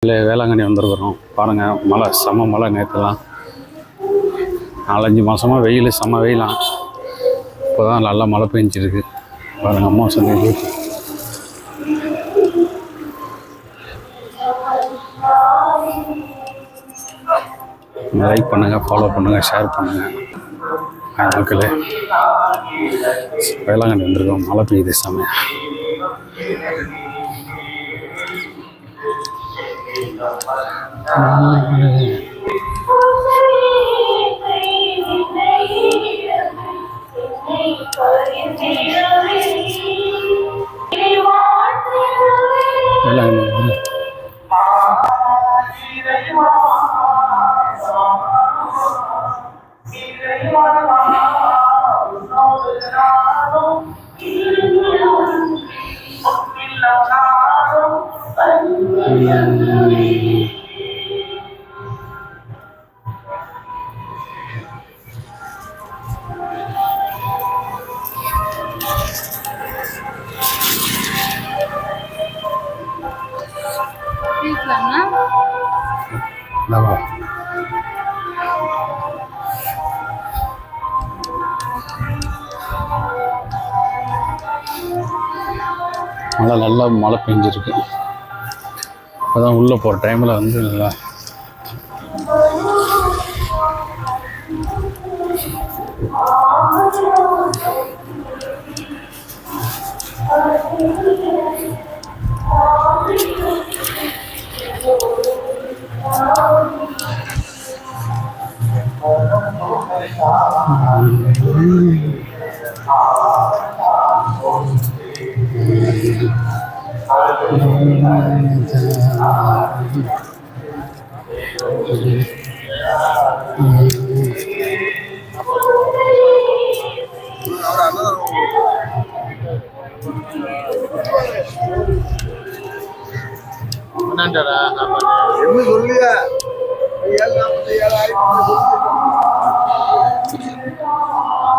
இல்லை வேளாங்கண்ணி வந்திருக்கிறோம். பாருங்கள், மழை செம்ம மழை. நேற்றுலாம் 4-5 மாதமாக வெயில், செம்ம வெயிலாம். இப்போ தான் நல்லா மழை பெஞ்சிருக்கு. பாருங்கள், அம்மா சொன்னது. லைக் பண்ணுங்கள், ஃபாலோ பண்ணுங்கள், ஷேர் பண்ணுங்கள். மக்களே, வேளாங்கண்ணி வந்திருக்கோம். மழை பெய்யுது செம்மையா. வேளாங்கண்ணி நல்லா மழை பெஞ்சிருக்கு. இப்போதான் உள்ளே போகிற டைமில் வந்து நல்லா என்ன சொல்லியா 747